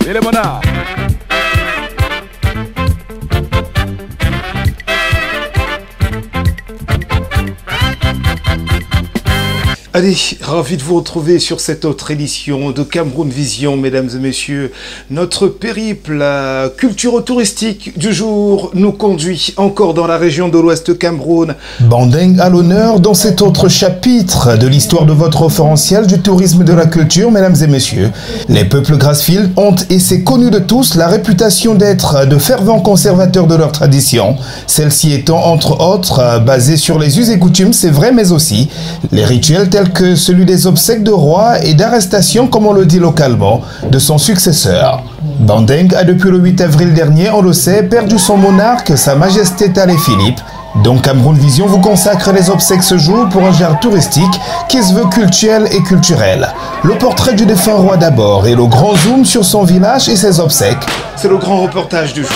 et les monarques. Allez, ravi de vous retrouver sur cette autre édition de Cameroun Vision, mesdames et messieurs. Notre périple culturo-touristique du jour nous conduit encore dans la région de l'Ouest Cameroun. Bandeng à l'honneur dans cet autre chapitre de l'histoire de votre référentiel du tourisme de la culture, mesdames et messieurs. Les peuples Grassfield ont, et c'est connu de tous, la réputation d'être de fervents conservateurs de leurs traditions. Celles-ci étant, entre autres, basées sur les us et coutumes, c'est vrai, mais aussi les rituels tels que celui des obsèques de roi et d'arrestation, comme on le dit localement, de son successeur. Bandeng a depuis le 8 avril dernier, on le sait, perdu son monarque, Sa Majesté Tallé Philippe. Donc Cameroun Vision vous consacre les obsèques ce jour pour un genre touristique qui se veut culturel et culturel. Le portrait du défunt roi d'abord et le grand zoom sur son village et ses obsèques. C'est le grand reportage du jour.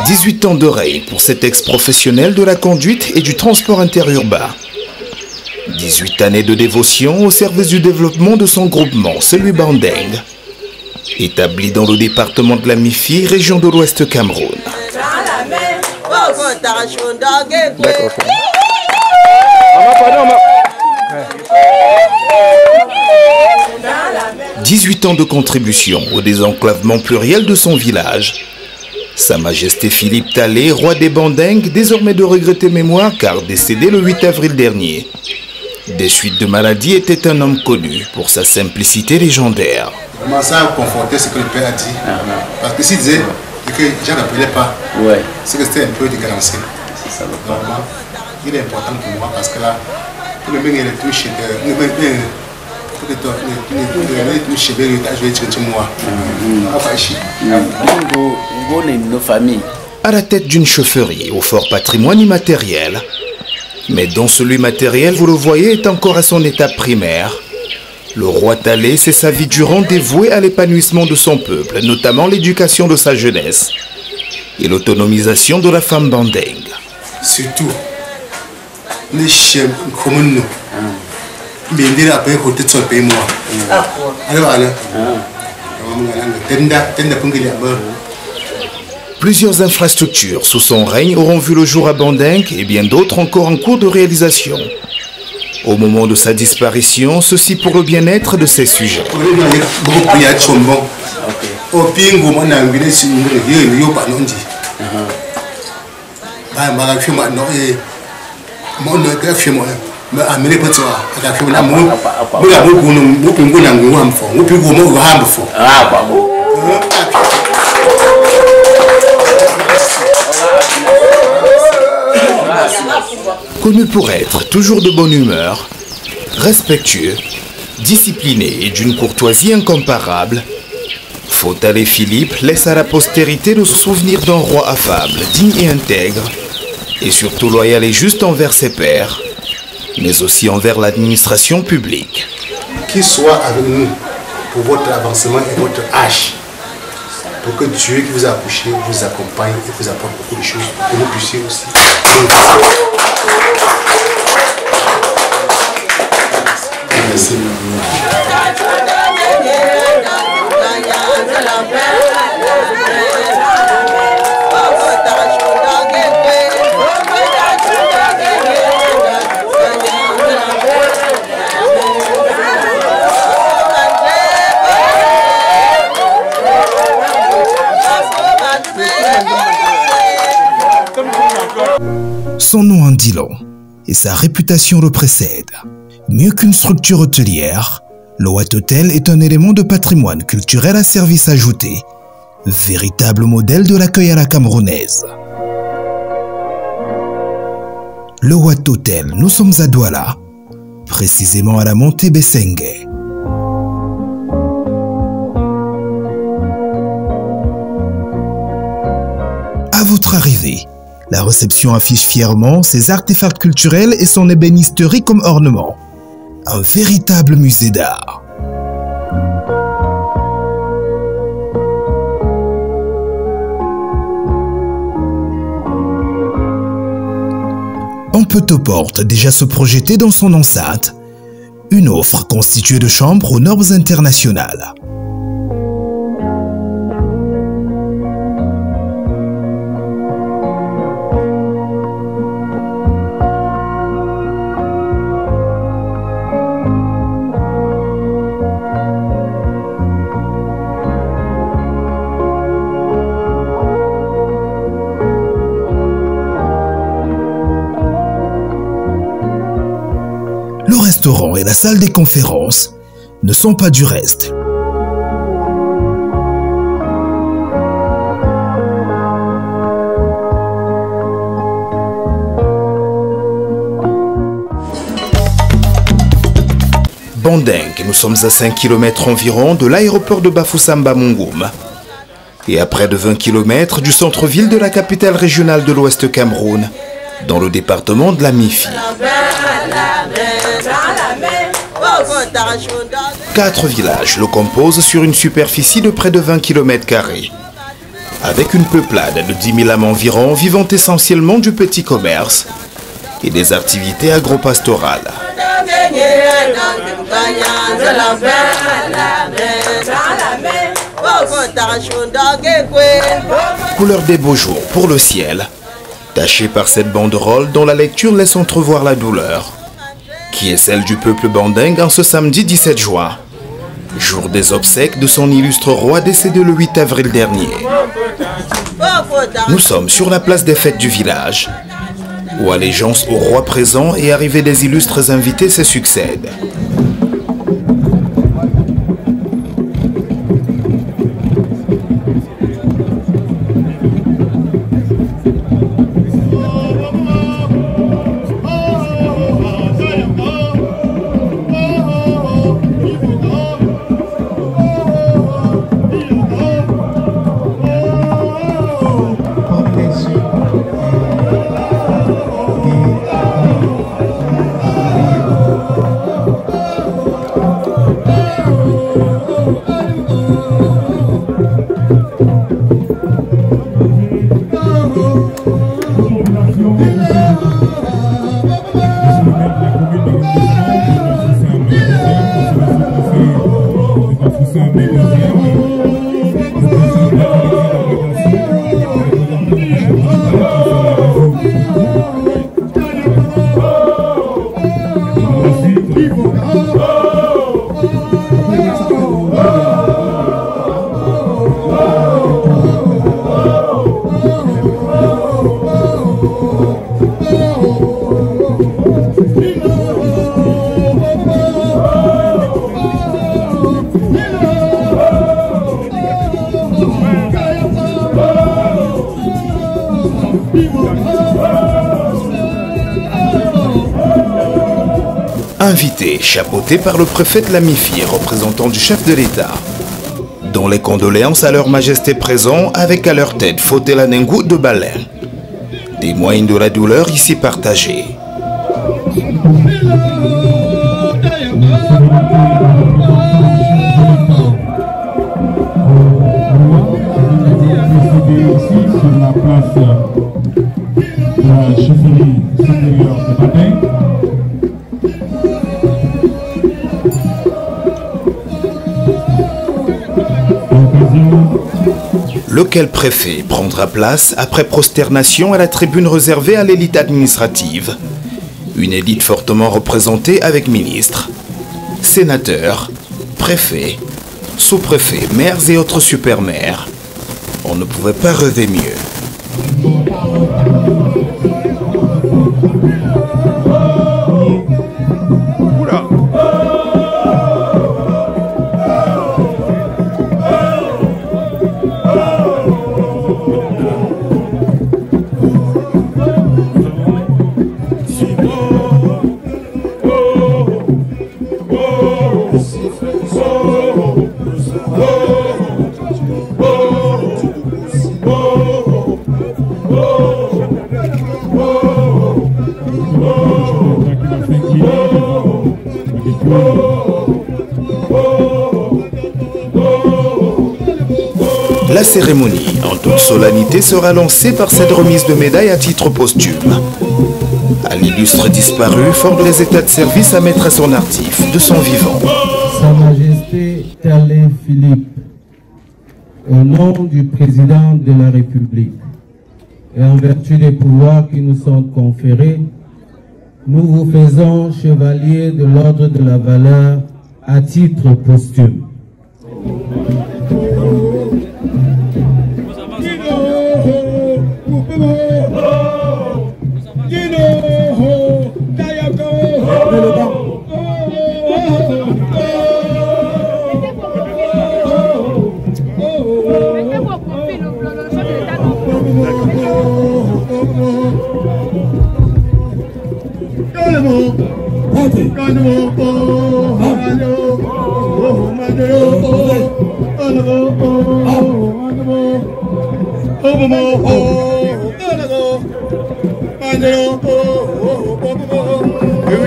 18 ans d'oreille pour cet ex-professionnel de la conduite et du transport interurbain. 18 années de dévotion au service du développement de son groupement, celui Bandeng. Établi dans le département de la Mifi, région de l'Ouest Cameroun. D'accord. 18 ans de contribution au désenclavement pluriel de son village. Sa Majesté Philippe Tallé, roi des Bandeng, désormais de regretter mémoire car décédé le 8 avril dernier. Des suites de maladie, était un homme connu pour sa simplicité légendaire. Comment ça a conforté ce que le père a dit? Parce que s'il disait que Jean n'appelait pas, c'est que c'était un peu décalancé. C'est ça. Donc, il est important pour moi parce que là, pour le bien il touche à la tête d'une chaufferie au fort patrimoine immatériel. Mais dont celui matériel, vous le voyez, est encore à son état primaire. Le roi Tallé, c'est sa vie durant dévouée à l'épanouissement de son peuple, notamment l'éducation de sa jeunesse et l'autonomisation de la femme Bandeng. Surtout, les chiens comme nous. Mais il a payé côté de son pays, moi. Plusieurs infrastructures sous son règne auront vu le jour à Bandeng et bien d'autres encore en cours de réalisation. Au moment de sa disparition, ceci pour le bien-être de ses sujets. Connu pour être toujours de bonne humeur, respectueux, discipliné et d'une courtoisie incomparable, Tallé Philippe laisse à la postérité le souvenir d'un roi affable, digne et intègre, et surtout loyal et juste envers ses pairs, mais aussi envers l'administration publique. Qu'il soit avec nous pour votre avancement et votre âge, pour que Dieu qui vous a accouché vous accompagne et vous apporte beaucoup de choses, pour que vous puissiez aussi. Merci. Son nom en dit long, et sa réputation le précède. Mieux qu'une structure hôtelière, le Wat Hotel est un élément de patrimoine culturel à service ajouté, véritable modèle de l'accueil à la camerounaise. Le Wat Hotel, nous sommes à Douala, précisément à la montée Bessengue. À votre arrivée, La réception affiche fièrement ses artefacts culturels et son ébénisterie comme ornement. Un véritable musée d'art. On peut aux portes déjà se projeter dans son enceinte, une offre constituée de chambres aux normes internationales. Le restaurant et la salle des conférences ne sont pas du reste. Bandeng, nous sommes à 5 km environ de l'aéroport de Bafoussam-Bamougoum et à près de 20 km du centre-ville de la capitale régionale de l'Ouest Cameroun, dans le département de la Mifi. 4 villages le composent sur une superficie de près de 20 km², avec une peuplade de 10 000 âmes environ vivant essentiellement du petit commerce et des activités agro-pastorales. Couleur des beaux jours pour le ciel, taché par cette banderole dont la lecture laisse entrevoir la douleur, qui est celle du peuple banding en ce samedi 17 juin, jour des obsèques de son illustre roi décédé le 8 avril dernier. Nous sommes sur la place des fêtes du village, où allégeance au roi présent et arrivée des illustres invités se succèdent. Invité, chapeauté par le préfet de la Mifi, représentant du chef de l'État, dont les condoléances à leur majesté présent avec à leur tête Fotela Nengou de Baleine, témoigne de la douleur ici partagée. Lequel préfet prendra place après prosternation à la tribune réservée à l'élite administrative. Une élite fortement représentée avec ministres, sénateurs, préfets, sous-préfets, maires et autres super-maires. On ne pouvait pas rêver mieux. cérémonie, en toute solennité, sera lancée par cette remise de médaille à titre posthume. À l'illustre disparu, forme les états de service à mettre à son actif de son vivant. Sa Majesté Talé Philippe, au nom du Président de la République et en vertu des pouvoirs qui nous sont conférés, nous vous faisons chevalier de l'Ordre de la Valeur à titre posthume.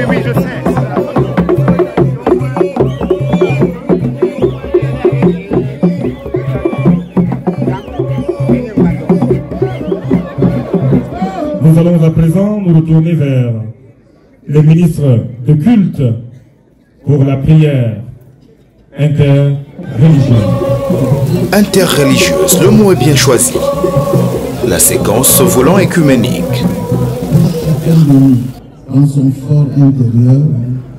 Oui, je sais. Nous allons à présent nous retourner vers le ministre de culte pour la prière interreligieuse. Interreligieuse, le mot est bien choisi. La séquence se voulant écuménique. Dans son fort intérieur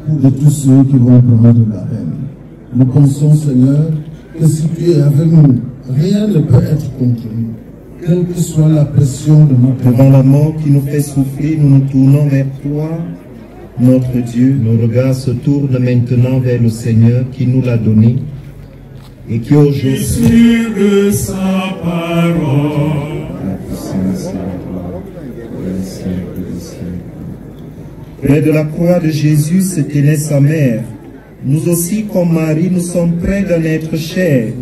de tous ceux qui vont prendre la haine. Nous pensons, Seigneur, que si tu es avec nous, rien ne peut être contre nous. Quelle que soit la pression de notre devant la mort qui nous fait souffrir, nous nous tournons vers toi, notre Dieu. Nos regards se tournent maintenant vers le Seigneur qui nous l'a donné et qui aujourd'hui Sur sa parole. Près de la croix de Jésus se tenait sa mère. Nous aussi, comme Marie, nous sommes près d'un être cher.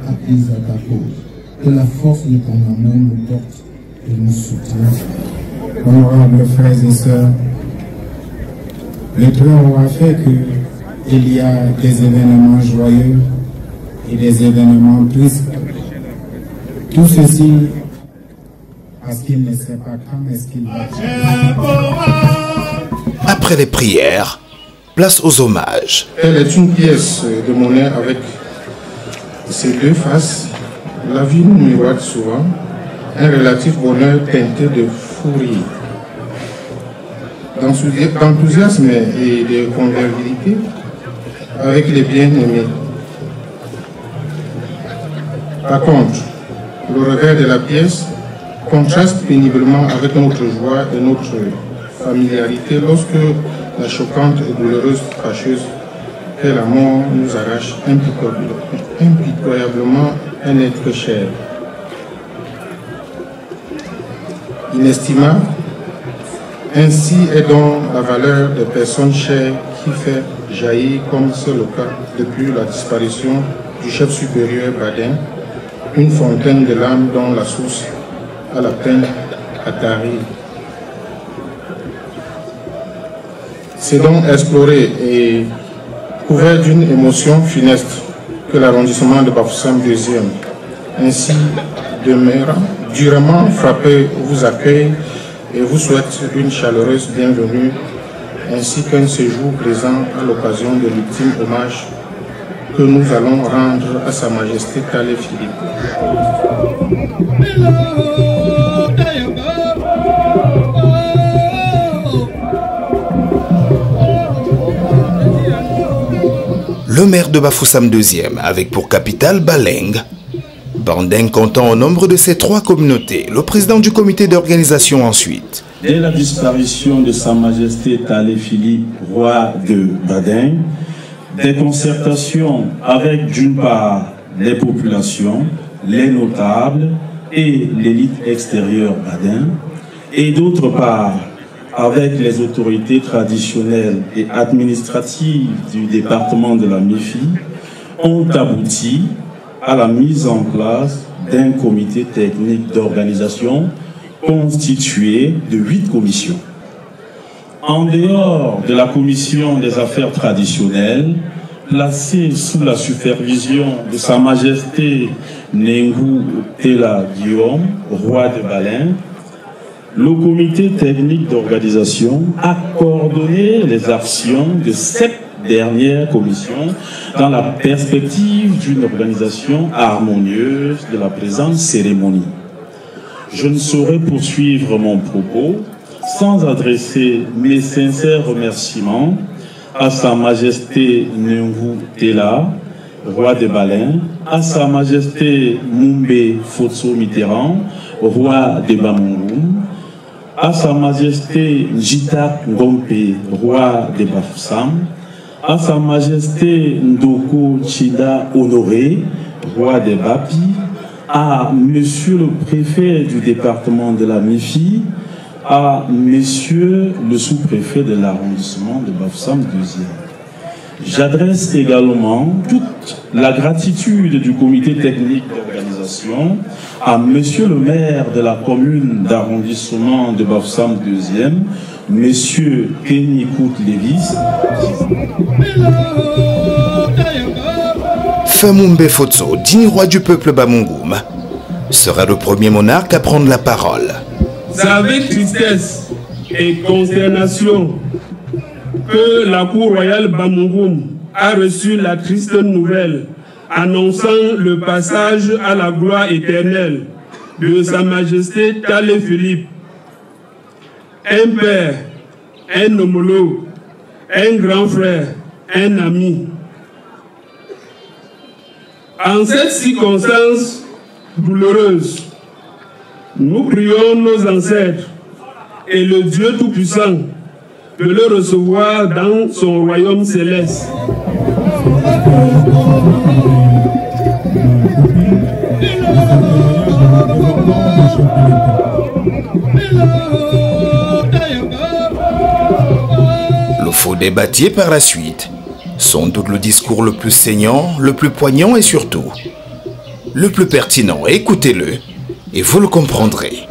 acquis à ta cause. Que la force de ton amour nous porte et nous soutienne. Honorables frères et sœurs, le temps a fait qu'il y a des événements joyeux et des événements tristes. Tout ceci parce qu'il ne sait pas quand est-ce qu'il va. Après les prières, place aux hommages. Elle est une pièce de monnaie avec ses deux faces. La vie nous miroite souvent un relatif bonheur teinté de fou rire. D'enthousiasme et de convivialité avec les bien-aimés. Par contre, le revers de la pièce contraste péniblement avec notre joie et notre familiarité lorsque la choquante et douloureuse fâcheuse qu'est la mort nous arrache impitoyablement un être cher. Inestimable, ainsi est donc la valeur des personnes chères qui fait jaillir, comme c'est le cas depuis la disparition du chef supérieur Badin, une fontaine de larmes dont la source a la peine à tarir. C'est donc exploré et couvert d'une émotion funeste que l'arrondissement de Bafoussam II, ainsi demeurant durement frappé, vous accueille et vous souhaite une chaleureuse bienvenue ainsi qu'un séjour présent à l'occasion de l'ultime hommage que nous allons rendre à Sa Majesté Talé Philippe. Le maire de Bafoussam II, avec pour capitale Baleng. Bandeng comptant au nombre de ces trois communautés, le président du comité d'organisation ensuite. Dès la disparition de Sa Majesté Talé Philippe, roi de Badin, des concertations avec d'une part les populations, les notables et l'élite extérieure Badin, et d'autre part avec les autorités traditionnelles et administratives du département de la MIFI, ont abouti à la mise en place d'un comité technique d'organisation constitué de 8 commissions. En dehors de la commission des affaires traditionnelles, placé sous la supervision de Sa Majesté Nengou Tela Guillaume, roi de Balin, le comité technique d'organisation a coordonné les actions de cette dernière commission dans la perspective d'une organisation harmonieuse de la présente cérémonie. Je ne saurais poursuivre mon propos sans adresser mes sincères remerciements à Sa Majesté Nengou Tela, roi de Balin, à Sa Majesté Mumbe Fotso Mitterrand, roi de Bamouroum, à Sa Majesté Njitak Ngompe, roi de Bafoussam, à Sa Majesté Ndoko Chida Honoré, roi de Bapi, à Monsieur le préfet du département de la Méfi, à Monsieur le sous-préfet de l'arrondissement de Bafoussam 2e. J'adresse également toute la gratitude du comité technique d'organisation à Monsieur le maire de la commune d'arrondissement de Bafoussam 2e, Monsieur Kenny Kout-Lévis. Famumbe Fotso, digne roi du peuple Bamungoum, sera le premier monarque à prendre la parole. C'est avec tristesse et consternation que la cour royale Bamungoum a reçu la triste nouvelle annonçant le passage à la gloire éternelle de Sa Majesté Talé Philippe, un père, un homologue, un grand frère, un ami. En cette circonstance douloureuse, nous prions nos ancêtres et le Dieu Tout-Puissant de le recevoir dans son royaume céleste. Le faux débattier par la suite, sans doute le discours le plus saignant, le plus poignant et surtout le plus pertinent. Écoutez-le et vous le comprendrez.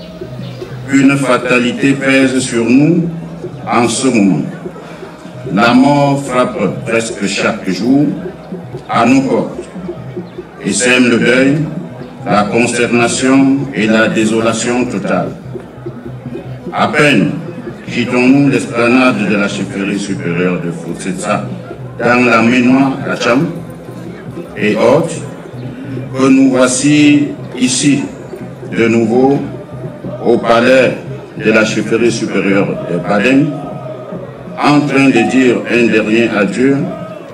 Une fatalité pèse sur nous en ce moment. La mort frappe presque chaque jour à nos portes et sème le deuil, la consternation et la désolation totale. À peine quittons-nous l'esplanade de la chefferie supérieure de Fotsetsa dans la Ménois Kacham et autres, que nous voici ici de nouveau au palais de la chefferie supérieure de Baden, en train de dire un dernier adieu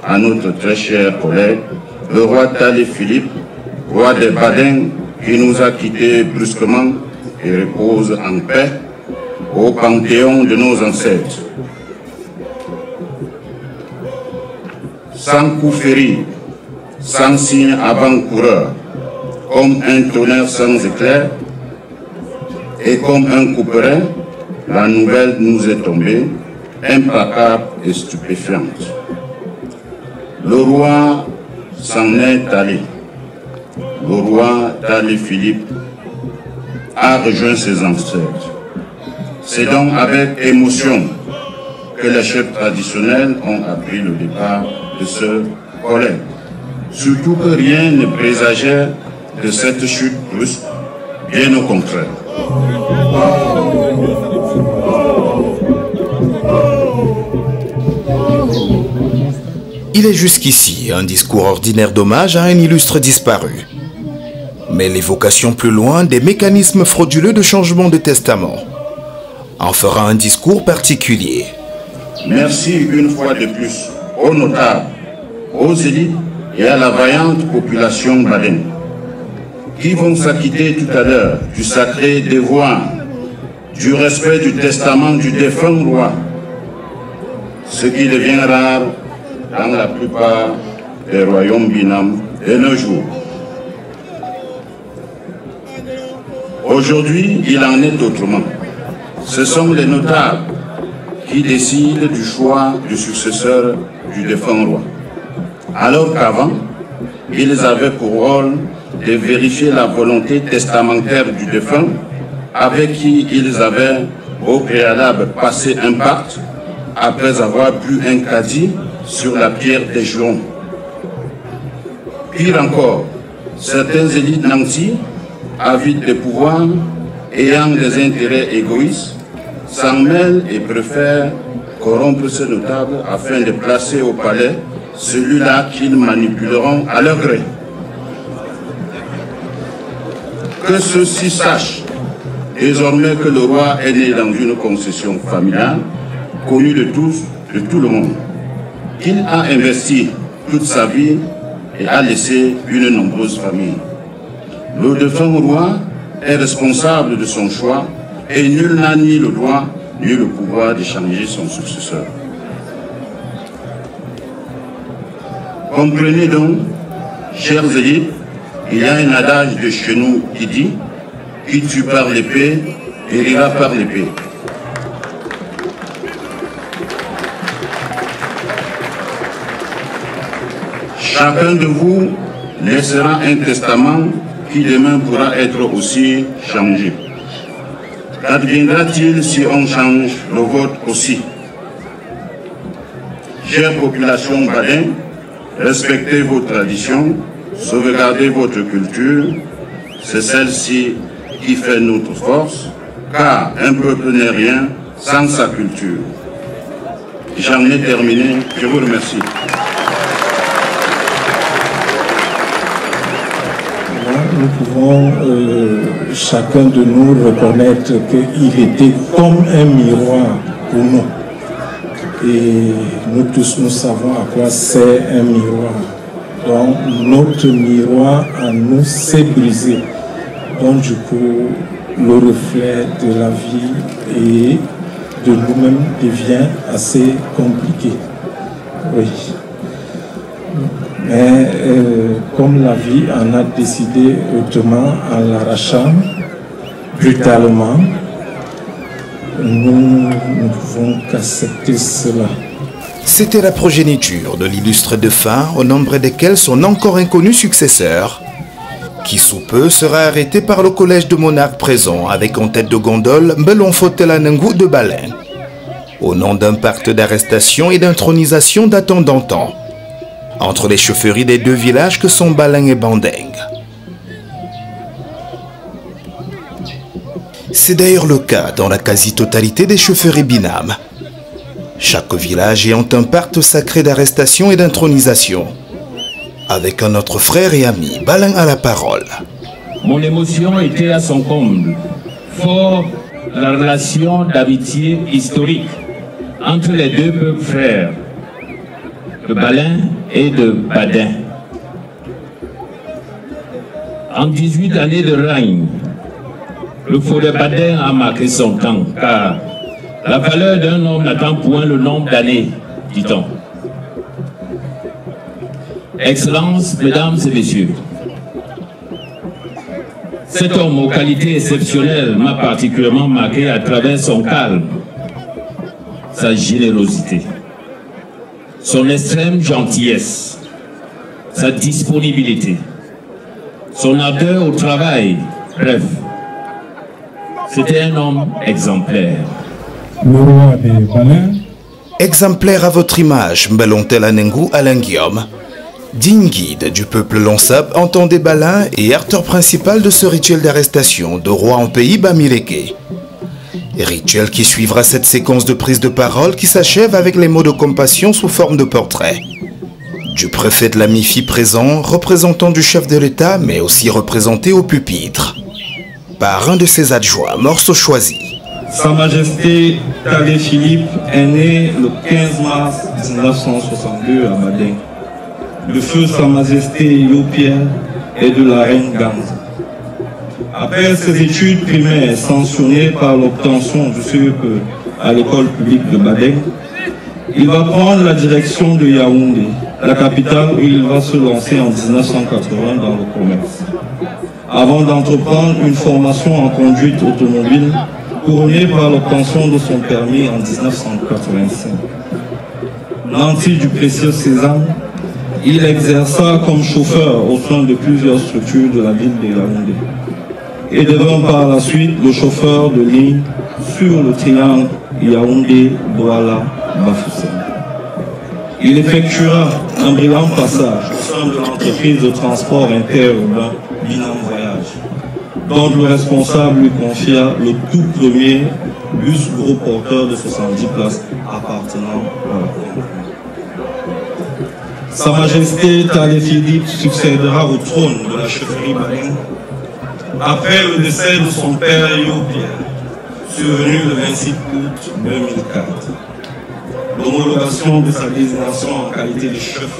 à notre très cher collègue, le roi Talé Philippe, roi de Baden, qui nous a quittés brusquement et repose en paix au panthéon de nos ancêtres. Sans coup féri, sans signe avant-coureur, comme un tonnerre sans éclair, et comme un couperet, la nouvelle nous est tombée, implacable et stupéfiante. Le roi s'en est allé. Le roi Talé Philippe a rejoint ses ancêtres. C'est donc avec émotion que les chefs traditionnels ont appris le départ de ce collègue. Surtout que rien ne présageait de cette chute brusque, bien au contraire. Il est jusqu'ici un discours ordinaire d'hommage à un illustre disparu. Mais l'évocation plus loin des mécanismes frauduleux de changement de testament en fera un discours particulier. Merci une fois de plus aux notables, aux élites et à la vaillante population baden, qui vont s'acquitter tout à l'heure du sacré devoir, du respect du testament du défunt roi, ce qui devient rare dans la plupart des royaumes binam de nos jours. Aujourd'hui, il en est autrement. Ce sont les notables qui décident du choix du successeur du défunt roi. Alors qu'avant, ils avaient pour rôle de vérifier la volonté testamentaire du défunt avec qui ils avaient au préalable passé un pacte après avoir bu un cadi sur la pierre des jurons. Pire encore, certaines élites nantis, avides de pouvoir, ayant des intérêts égoïstes, s'en mêlent et préfèrent corrompre ce notable afin de placer au palais celui-là qu'ils manipuleront à leur gré. Que ceux-ci sachent désormais que le roi est né dans une concession familiale, connue de tous, de tout le monde. Il a investi toute sa vie et a laissé une nombreuse famille. Le défunt roi est responsable de son choix et nul n'a ni le droit ni le pouvoir de changer son successeur. Comprenez donc, chers élites, il y a un adage de chez nous qui dit « Qui tue par l'épée, périra par l'épée ». Chacun de vous laissera un testament qui demain pourra être aussi changé. Qu'adviendra-t-il si on change le vote aussi? Chère population Badin, respectez vos traditions, sauvegardez votre culture, c'est celle-ci qui fait notre force, car un peuple n'est rien sans sa culture. J'en ai terminé, je vous remercie. Nous pouvons chacun de nous reconnaître qu'il était comme un miroir pour nous. Et nous tous, nous savons à quoi c'est un miroir. Donc notre miroir à nous s'est brisé. Donc du coup, le reflet de la vie et de nous-mêmes devient assez compliqué. Oui. Mais comme la vie en a décidé autrement en l'arrachant brutalement, nous ne pouvons qu'accepter cela. C'était la progéniture de l'illustre défunt, au nombre desquels son encore inconnu successeur, qui sous peu sera arrêté par le collège de monarques présent avec en tête de gondole Mbelon Fotelanengu de Balin, au nom d'un pacte d'arrestation et d'intronisation datant d'antan, entre les chefferies des deux villages que sont Balin et Bandeng. C'est d'ailleurs le cas dans la quasi-totalité des chefferies Binam, chaque village ayant un pacte sacré d'arrestation et d'intronisation, avec un autre frère et ami, Balin à la parole. Mon émotion était à son comble, fort la relation d'amitié historique entre les deux peuples frères, de Balin et de Badin. En 18 années de règne, le faux de Badin a marqué son temps, car la valeur d'un homme n'attend point le nombre d'années, dit-on. Excellences, mesdames et messieurs, cet homme aux qualités exceptionnelles m'a particulièrement marqué à travers son calme, sa générosité, son extrême gentillesse, sa disponibilité, son ardeur au travail, bref, c'était un homme exemplaire. Le roi des Balins. Exemplaire à votre image, Mbelon Fotelanengu Alain Guillaume, digne guide du peuple Lonsab, entendez Balin et acteur principal de ce rituel d'arrestation de roi en pays Bamileke. Rituel qui suivra cette séquence de prise de parole qui s'achève avec les mots de compassion sous forme de portrait. Du préfet de la MIFI présent, représentant du chef de l'État, mais aussi représenté au pupitre par un de ses adjoints, morceau choisi. Sa Majesté Talé Philippe est né le 15 mars 1962 à Badin. Le feu Sa Majesté Yo-Pierre est de la reine Ganza. Après ses études primaires sanctionnées par l'obtention du CEP à l'école publique de Badin, il va prendre la direction de Yaoundé, la capitale où il va se lancer en 1980 dans le commerce, avant d'entreprendre une formation en conduite automobile couronnée par l'obtention de son permis en 1985. Nanti du précieux Cézanne, il exerça comme chauffeur au sein de plusieurs structures de la ville de Yaoundé et devint par la suite le chauffeur de ligne sur le triangle Yaoundé-Douala-Bafoussam. Il effectuera un brillant passage au sein de l'entreprise de transport interurbain Binam Voyage, dont le responsable lui confia le tout premier bus gros porteur de 70 places appartenant à la compagnie. Sa Majesté Thalé Philippe succédera au trône de la chefferie Bading après le décès de son père Yopierre, survenu le 26 août 2004. L'homologation de sa désignation en qualité de chef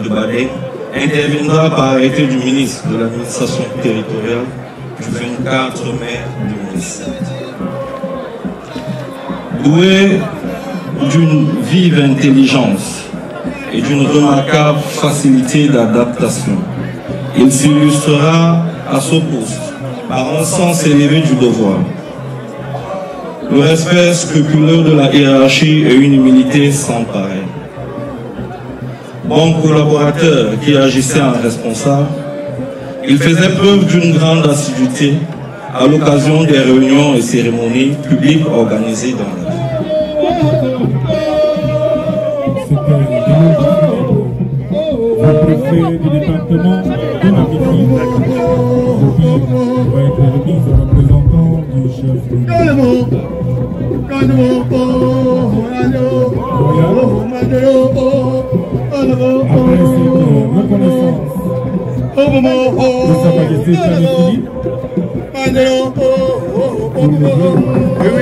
de Bading interviendra par arrêté du ministre de l'administration territoriale du 24 mai 2007. Doué d'une vive intelligence et d'une remarquable facilité d'adaptation, il s'illustrera à ce poste par un sens élevé du devoir, le respect scrupuleux de la hiérarchie et une humilité sans pareil. Bon collaborateur qui agissait en responsable, il faisait preuve d'une grande assiduité à l'occasion des réunions et cérémonies publiques organisées dans la ville. Le préfet du département de la Midi, va être remise au représentant du chef de après cette reconnaissance de Sa Majesté Thalé Philippe,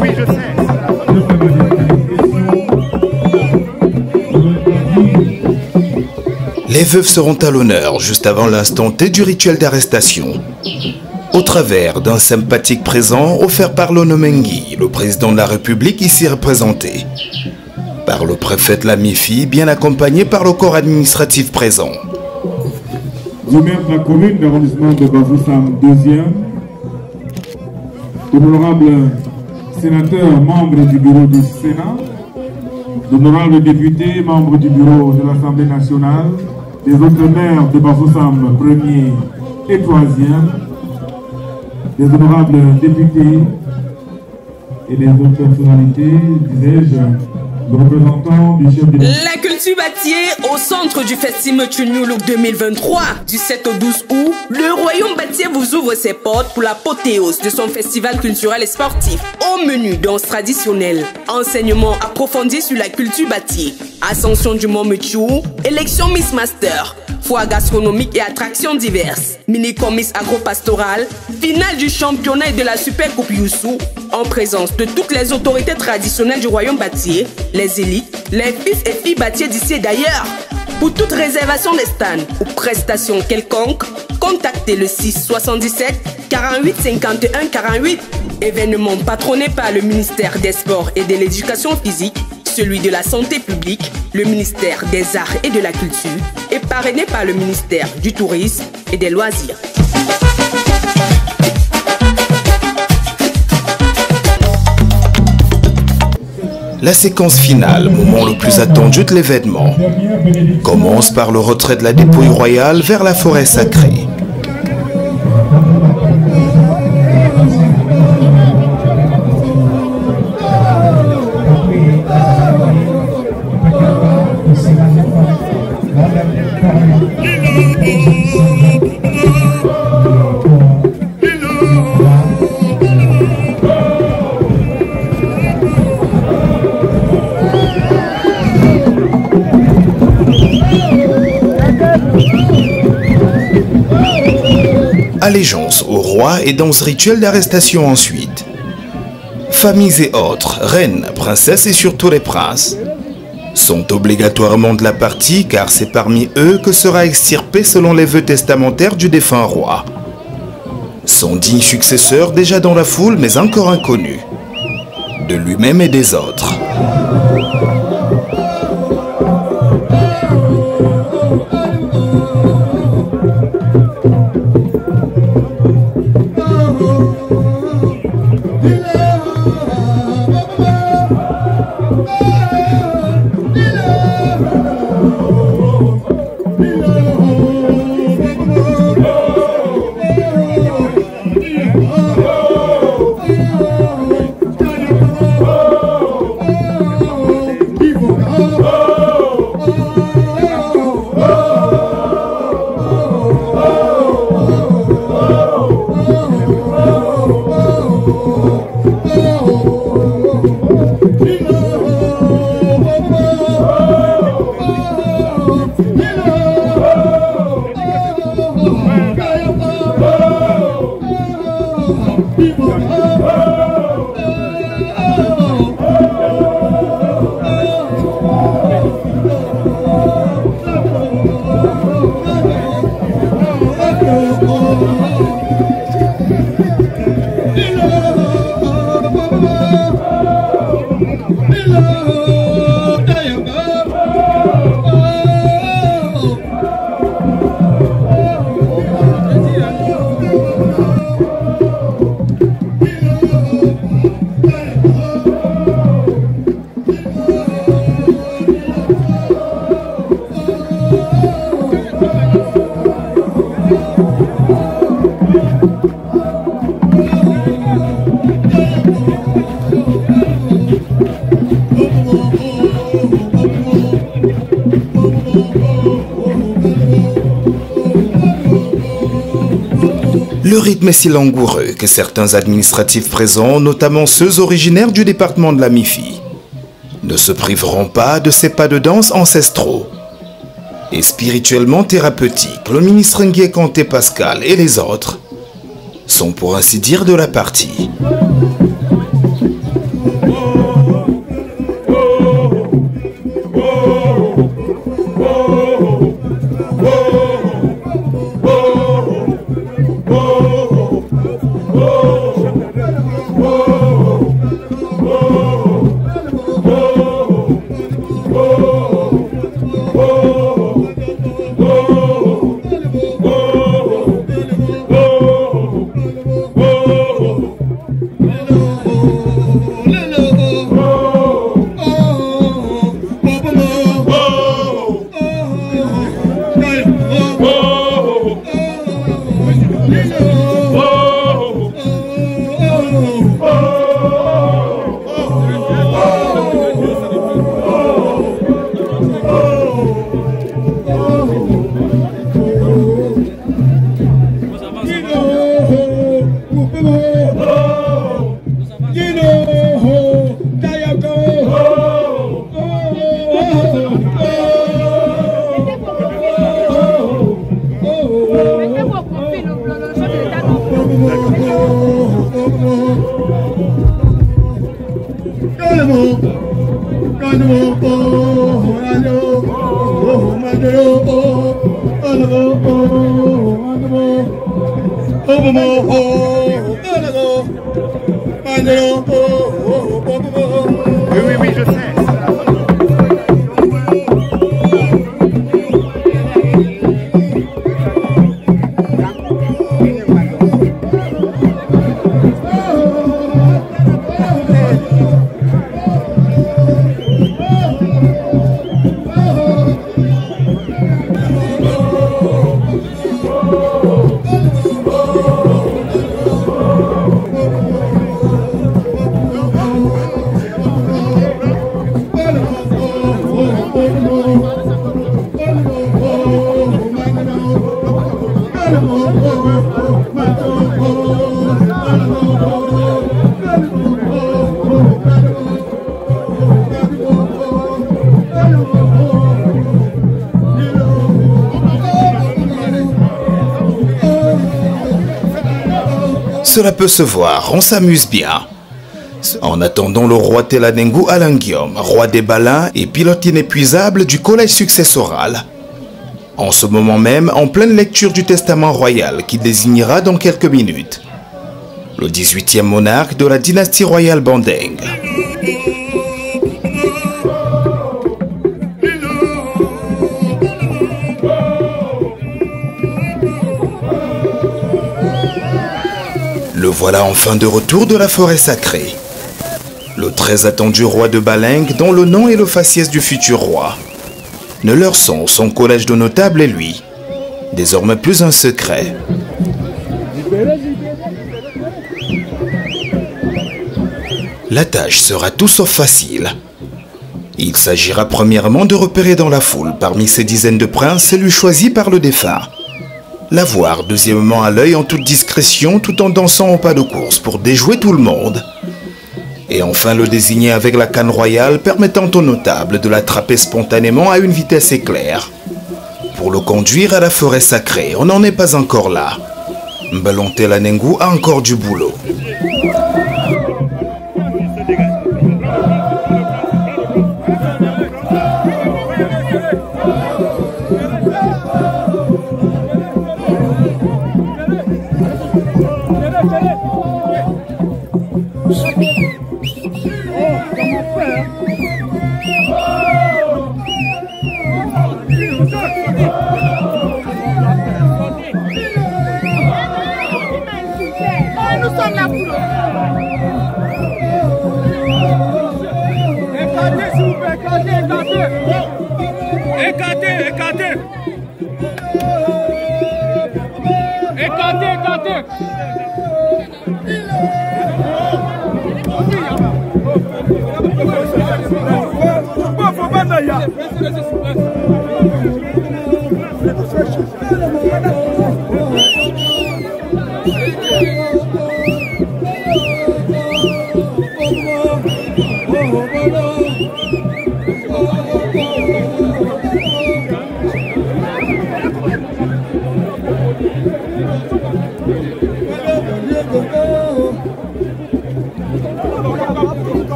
oui, je sais. Les veuves seront à l'honneur juste avant l'instant T du rituel d'arrestation, au travers d'un sympathique présent offert par l'Onomengui, le président de la République ici représenté, par le préfet de la MIFI, bien accompagné par le corps administratif présent. Du maire de la commune d'arrondissement de Bafoussam 2e, d'honorables sénateurs membres du bureau du Sénat, d'honorables députés membres du bureau de l'Assemblée nationale, des autres maires de Bafoussam 1er et 3e, des honorables députés et des autres personnalités, disais-je, le représentant du chef de la culture bâtier au centre du Festival New Look 2023. Du 7 au 12 août, le Royaume Bâtier vous ouvre ses portes pour l'apothéose de son festival culturel et sportif. Au menu danse traditionnelle, enseignement approfondi sur la culture bâtier, ascension du Mont Mutchou, élection Miss Master, foire gastronomique et attractions diverses, mini-comics agro-pastoral, finale du championnat et de la Super Coupe Youssou, en présence de toutes les autorités traditionnelles du Royaume Bâtier, les élites, les fils et filles bâtiers d'ici et d'ailleurs. Pour toute réservation des stands ou prestations quelconques, contactez le 6 77 48 51 48. Événement patronné par le ministère des Sports et de l'Éducation physique, celui de la Santé publique, le ministère des Arts et de la Culture et parrainé par le ministère du Tourisme et des Loisirs. La séquence finale, moment le plus attendu de l'événement, commence par le retrait de la dépouille royale vers la forêt sacrée. Allégeance au roi et danse rituelle d'arrestation ensuite. Familles et autres, reines, princesses et surtout les princes, sont obligatoirement de la partie car c'est parmi eux que sera extirpé selon les vœux testamentaires du défunt roi. Son digne successeur déjà dans la foule mais encore inconnu, de lui-même et des autres. Le rythme est si langoureux que certains administratifs présents, notamment ceux originaires du département de la MIFI, ne se priveront pas de ces pas de danse ancestraux. Et spirituellement thérapeutiques, le ministre Nguye Kanté Pascal et les autres sont pour ainsi dire de la partie. Cela peut se voir, on s'amuse bien. En attendant le roi Telanengu Alain Guillaume, roi des Balins et pilote inépuisable du collège successoral. En ce moment même, en pleine lecture du testament royal qui désignera dans quelques minutes le 18e monarque de la dynastie royale Bandeng. Le voilà enfin de retour de la forêt sacrée. Le très attendu roi de Baleng, dont le nom est le faciès du futur roi. Ne leur sont son collège de notables et lui, désormais plus un secret. La tâche sera tout sauf facile. Il s'agira premièrement de repérer dans la foule, parmi ces dizaines de princes élus choisis par le défunt, La voir deuxièmement à l'œil en toute discrétion tout en dansant au pas de course pour déjouer tout le monde. Et enfin le désigner avec la canne royale permettant aux notables de l'attraper spontanément à une vitesse éclair. Pour le conduire à la forêt sacrée, on n'en est pas encore là. Mbalonte Lanengu a encore du boulot.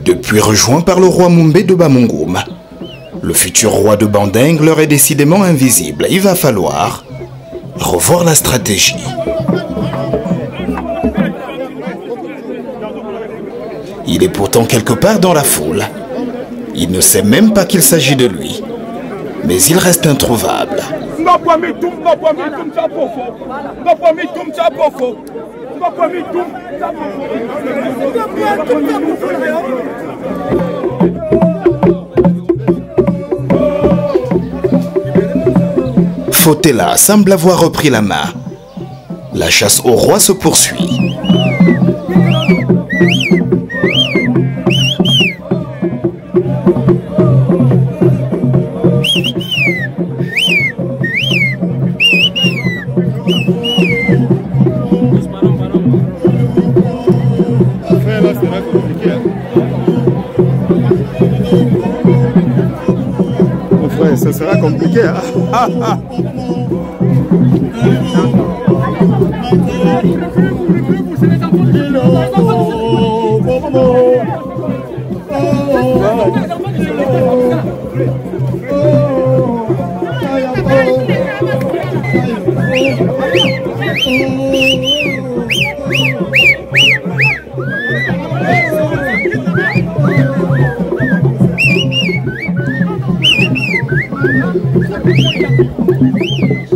Depuis rejoint par le roi Mumbe de Bamungum, le futur roi de Banding leur est décidément invisible. Il va falloir revoir la stratégie. Il est pourtant quelque part dans la foule. Il ne sait même pas qu'il s'agit de lui. Mais il reste introuvable. Fotela semble avoir repris la main. La chasse au roi se poursuit. Ça sera compliqué. Hein?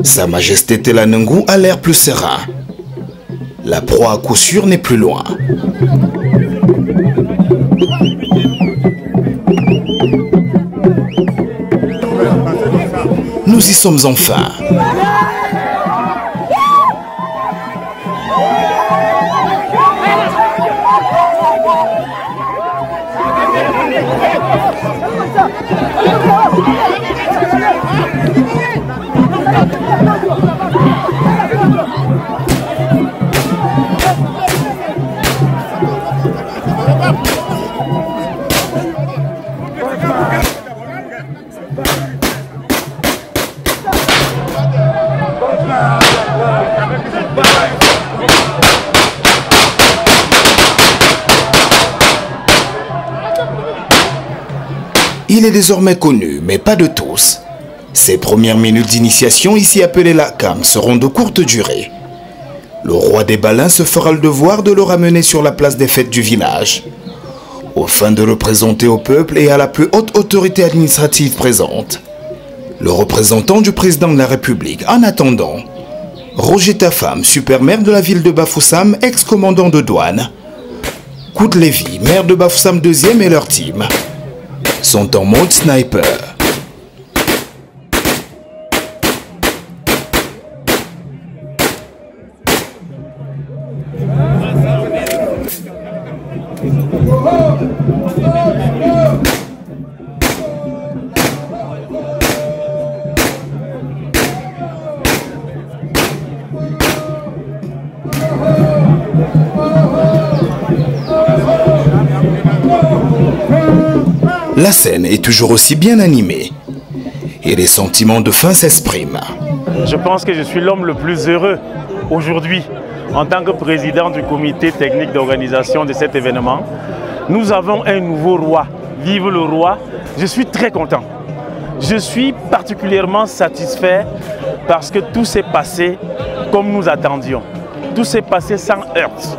Sa Majesté Telanengu a l'air plus serein. La proie à coup sûr n'est plus loin. Nous y sommes enfin. Il est désormais connu, mais pas de tous. Ses premières minutes d'initiation, ici appelées la cam, seront de courte durée. Le roi des Balins se fera le devoir de le ramener sur la place des fêtes du village, au fin de le présenter au peuple et à la plus haute autorité administrative présente, le représentant du président de la République. En attendant, Roger Tafam, super-maire de la ville de Bafoussam, ex-commandant de douane, Kout Lévy, maire de Bafoussam 2e et leur team, sont en mode sniper. Oh! la scène est toujours aussi bien animée et les sentiments de fin s'expriment. Je pense que je suis l'homme le plus heureux aujourd'hui en tant que président du comité technique d'organisation de cet événement. Nous avons un nouveau roi. Vive le roi! Je suis très content. Je suis particulièrement satisfait parce que tout s'est passé comme nous attendions. Tout s'est passé sans heurts.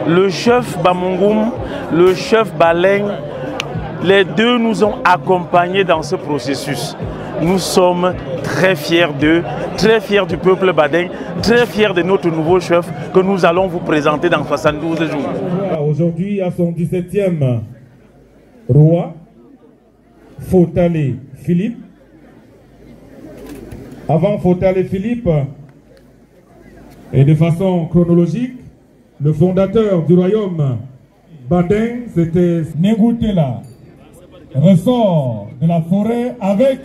Le chef Bamungum, le chef Baleng, les deux nous ont accompagnés dans ce processus. Nous sommes très fiers d'eux, très fiers du peuple badin, très fiers de notre nouveau chef que nous allons vous présenter dans 72 jours. Aujourd'hui, à son 17e roi, Fotale Philippe. Avant Fotale Philippe, et de façon chronologique, le fondateur du royaume Badin, c'était Négoutela, ressort de la forêt avec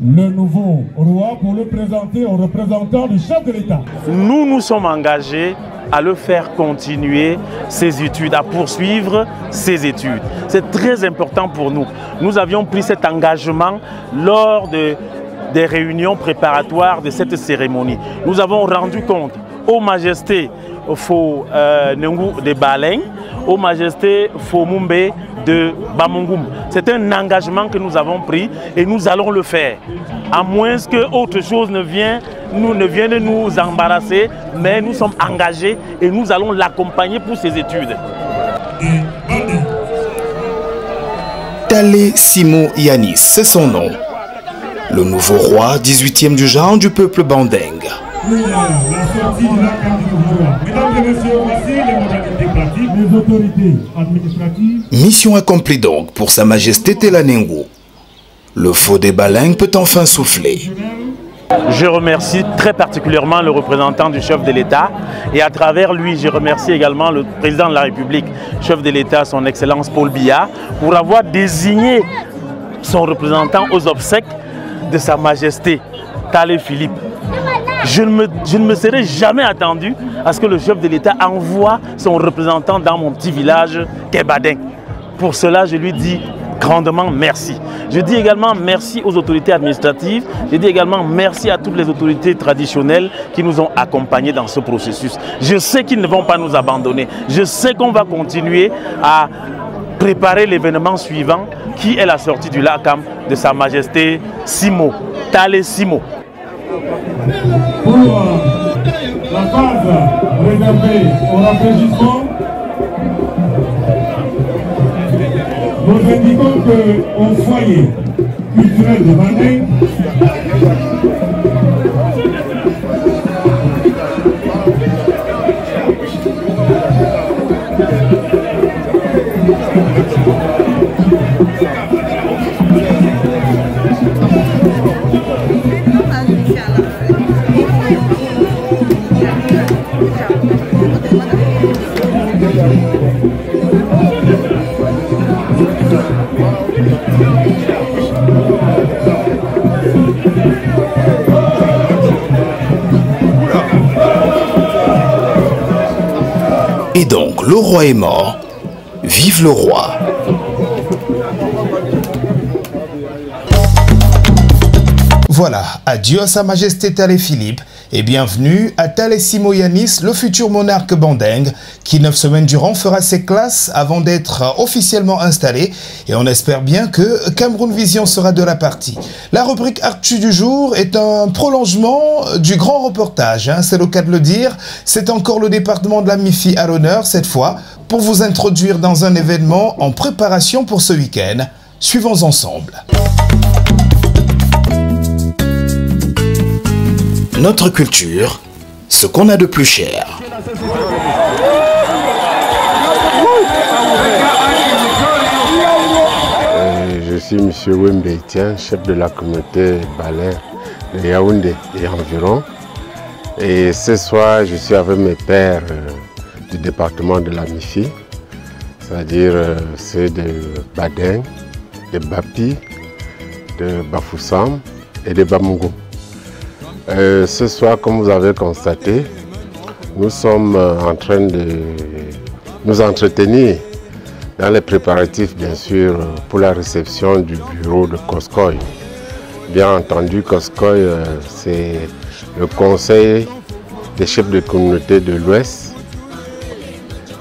le nouveau roi pour le présenter aux représentants du chef de l'État. Nous nous sommes engagés à le faire continuer ses études, à poursuivre ses études. C'est très important pour nous. Nous avions pris cet engagement lors des réunions préparatoires de cette cérémonie. Nous avons rendu compte aux majestés Fo Nengu de Baleng, aux majestés Fo Mumbe de Bamungum. C'est un engagement que nous avons pris et nous allons le faire. À moins que autre chose ne vienne nous embarrasser, mais nous sommes engagés et nous allons l'accompagner pour ses études. Tale Simo Yanis, c'est son nom. Le nouveau roi, 18e du genre du peuple Bandeng. La sortie de la carte du nouveau roi. Mesdames et messieurs, voici les modalités pratiques des autorités administratives. Mission accomplie donc pour Sa Majesté Telanengu. Le faux des Baleng peut enfin souffler. Je remercie très particulièrement le représentant du chef de l'État et à travers lui, je remercie également le président de la République, chef de l'État, son Excellence Paul Biya, pour avoir désigné son représentant aux obsèques de Sa Majesté Tale Philippe. Je ne me serais jamais attendu à ce que le chef de l'État envoie son représentant dans mon petit village Kebadin. Pour cela, je lui dis grandement merci. Je dis également merci aux autorités administratives. Je dis également merci à toutes les autorités traditionnelles qui nous ont accompagnés dans ce processus. Je sais qu'ils ne vont pas nous abandonner. Je sais qu'on va continuer à préparer l'événement suivant qui est la sortie du Lakam de Sa Majesté Simo, Tale Simo. Pour la phase réservée au rafraîchissement, nous indiquons qu'au foyer culturel de Bandeng, Et donc, le roi est mort. Vive le roi! Voilà, adieu à Sa Majesté Tale Philippe et bienvenue à Tale Simo Yanis, le futur monarque Bandeng, qui 9 semaines durant fera ses classes avant d'être officiellement installé. Et on espère bien que Cameroun Vision sera de la partie. La rubrique Actu du jour est un prolongement du grand reportage, hein, c'est le cas de le dire. C'est encore le département de la MIFI à l'honneur cette fois pour vous introduire dans un événement en préparation pour ce week-end. Suivons ensemble. Notre culture, ce qu'on a de plus cher. Je suis M. Wembe Etienne, chef de la communauté Balin de Yaoundé et environ. Et ce soir, je suis avec mes pères du département de la MIFI, c'est-à-dire ceux de Badeng, de Bapi, de Bafoussam et de Bamungum. Ce soir, comme vous avez constaté, nous sommes en train de nous entretenir dans les préparatifs, bien sûr, pour la réception du bureau de COSCOI. Bien entendu, COSCOI, c'est le conseil des chefs de communauté de l'Ouest,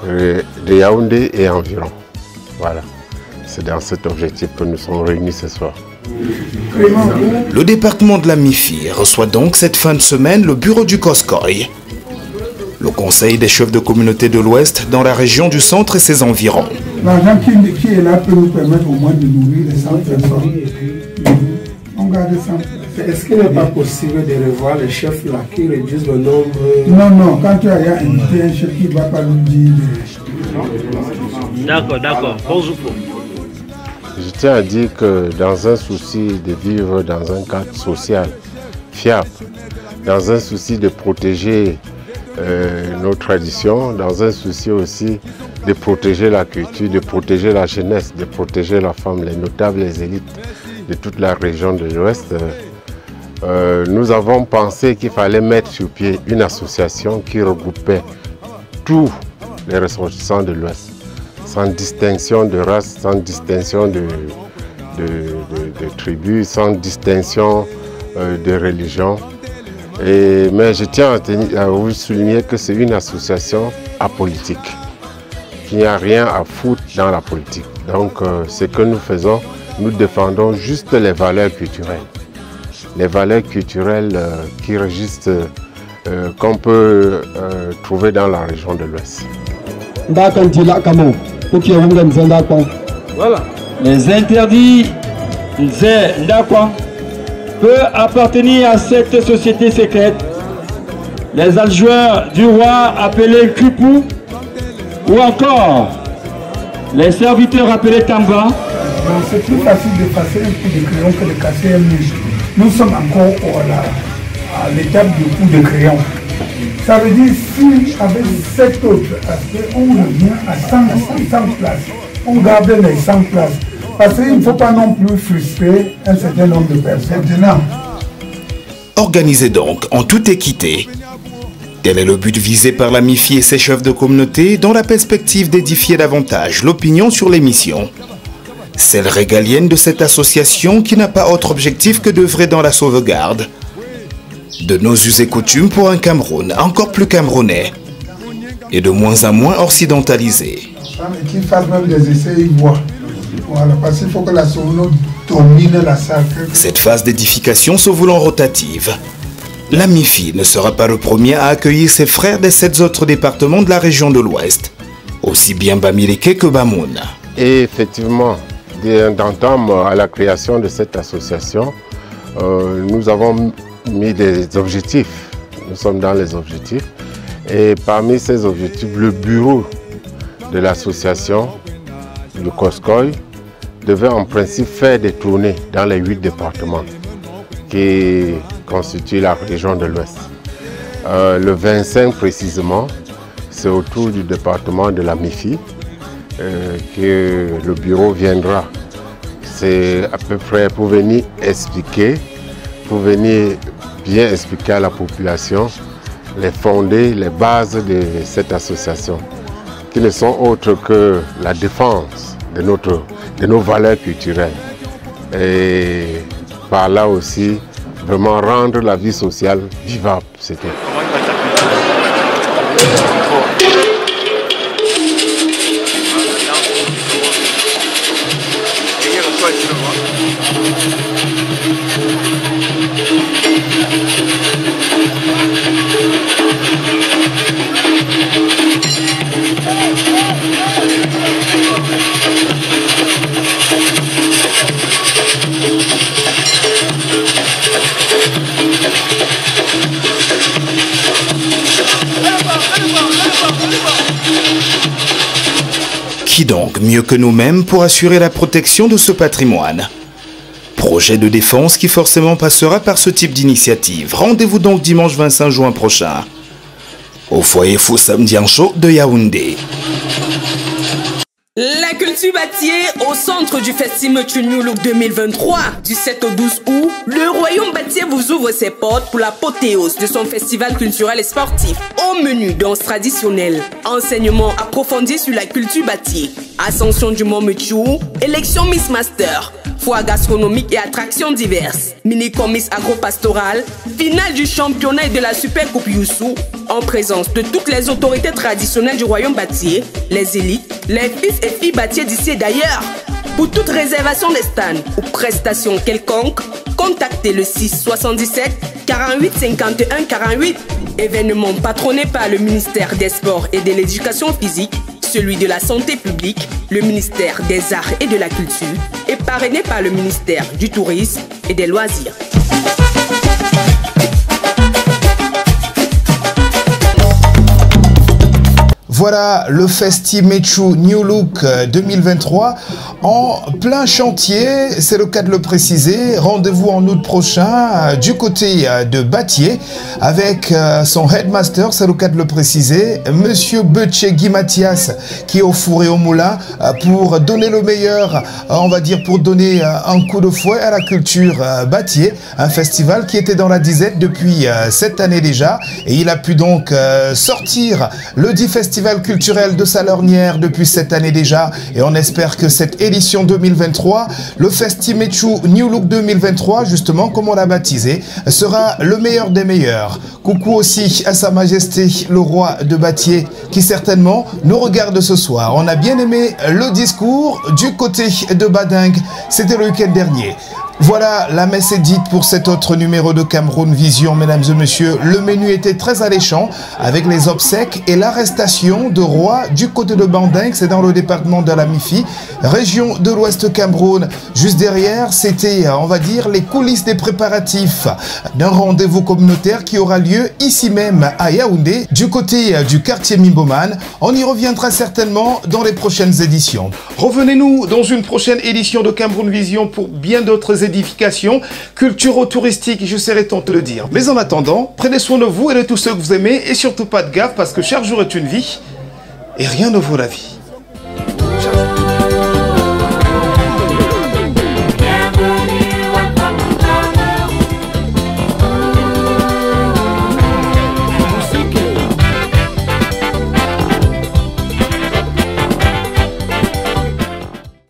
de Yaoundé et environ. Voilà, c'est dans cet objectif que nous sommes réunis ce soir. Le département de la MIFI reçoit donc cette fin de semaine le bureau du COSCOI, le conseil des chefs de communauté de l'Ouest dans la région du centre et ses environs. L'argent qui est là peut nous permettre au moins de nourrir les 100 personnes. On garde 100 personnes. Est-ce qu'il n'est pas possible de revoir les chefs là qui réduisent le nombre? Non, quand tu as invité un chef qui ne va pas nous dire... D'accord, bonjour. Je tiens à dire que dans un souci de vivre dans un cadre social fiable, dans un souci de protéger nos traditions, dans un souci aussi de protéger la culture, de protéger la jeunesse, de protéger la femme, les notables, les élites de toute la région de l'Ouest, nous avons pensé qu'il fallait mettre sur pied une association qui regroupait tous les ressortissants de l'Ouest, sans distinction de race, sans distinction de tribus, sans distinction de religion. Mais je tiens à vous souligner que c'est une association apolitique, qu'il n'y a rien à foutre dans la politique. Donc ce que nous faisons, nous défendons juste les valeurs culturelles. Les valeurs culturelles qui régissent, qu'on peut trouver dans la région de l'Ouest. Voilà. Les interdits peut appartenir à cette société secrète. Les adjoints du roi appelés Kupou ou encore les serviteurs appelés Tamba. C'est plus facile de passer un coup de crayon que de casser un mur. Nous sommes encore à l'étape du coup de crayon. Ça veut dire si avec cet autre aspect, on revient à 100 places, on garde les 100 places. Parce qu'il ne faut pas non plus frustrer un certain nombre de personnes. Organisé donc en toute équité, tel est le but visé par la MIFI et ses chefs de communauté dans la perspective d'édifier davantage l'opinion sur l'émission. Celle régalienne de cette association qui n'a pas autre objectif que d'œuvrer dans la sauvegarde de nos us et coutumes pour un Cameroun encore plus camerounais et de moins en moins occidentalisé. Qu'ils fassent même des essais, ils voient. Voilà, parce qu'il faut que la sauvegarde domine la salle. Cette phase d'édification se voulant rotative, la MIFI ne sera pas le premier à accueillir ses frères des 7 autres départements de la région de l'Ouest, aussi bien Bamileke que Bamoun. Et effectivement, d'entame à la création de cette association, nous avons mis des objectifs. Nous sommes dans les objectifs. Et parmi ces objectifs, le bureau de l'association, le COSCOI, devait en principe faire des tournées dans les 8 départements qui constituent la région de l'Ouest. Le 25 précisément, c'est autour du département de la MIFI que le bureau viendra. C'est à peu près pour venir expliquer, pour venir bien expliquer à la population les fondés, les bases de cette association, qui ne sont autres que la défense de nos valeurs culturelles. Et par là aussi, vraiment rendre la vie sociale vivable. C'est tout. Qui donc mieux que nous-mêmes pour assurer la protection de ce patrimoine? Projet de défense qui forcément passera par ce type d'initiative. Rendez-vous donc dimanche 25 juin prochain au foyer Foussam Diancho de Yaoundé. La culture bâtier au centre du Festival New Look 2023. Du 7 au 12 août, le Royaume Bâtier vous ouvre ses portes pour l'apothéose de son festival culturel et sportif. Au menu danse traditionnelle, enseignement approfondi sur la culture bâtier, ascension du Mont Mutchou, élection Miss Master, foire gastronomique et attractions diverses, mini-comics agro-pastoral, finale du championnat et de la Super Coupe Youssou, en présence de toutes les autorités traditionnelles du Royaume Bâtier, les élites, les fils et filles bâtiers d'ici et d'ailleurs. Pour toute réservation des stands ou prestations quelconques, contactez le 6 77 48 51 48. Événement patronné par le ministère des Sports et de l'Éducation physique, celui de la Santé publique, le ministère des Arts et de la Culture et parrainé par le ministère du Tourisme et des Loisirs. Voilà le Festival New Look 2023 en plein chantier, c'est le cas de le préciser. Rendez-vous en août prochain du côté de Bâtier avec son headmaster, c'est le cas de le préciser, Monsieur Beche Guy Mathias, qui est au four et au moulin pour donner le meilleur, on va dire pour donner un coup de fouet à la culture Bâtier, un festival qui était dans la disette depuis cette année déjà et il a pu donc sortir le dit festival culturel de sa lornière depuis cette année déjà et on espère que cette édition 2023, le Festival New Look 2023 justement comme on l'a baptisé, sera le meilleur des meilleurs. Coucou aussi à Sa Majesté le roi de Bâtier qui certainement nous regarde ce soir. On a bien aimé le discours du côté de Badingue, c'était le week-end dernier. Voilà, la messe est dite pour cet autre numéro de Cameroun Vision, mesdames et messieurs. Le menu était très alléchant avec les obsèques et l'arrestation de roi du côté de Bandingue, c'est dans le département de la Mifi, région de l'Ouest Cameroun. Juste derrière, c'était, on va dire, les coulisses des préparatifs d'un rendez-vous communautaire qui aura lieu ici même à Yaoundé, du côté du quartier Mimboman. On y reviendra certainement dans les prochaines éditions. Revenez-nous dans une prochaine édition de Cameroun Vision pour bien d'autres éditions. Culturo-touristique, je serai tenté de le dire. Mais en attendant, prenez soin de vous et de tous ceux que vous aimez et surtout pas de gaffe parce que chaque jour est une vie et rien ne vaut la vie.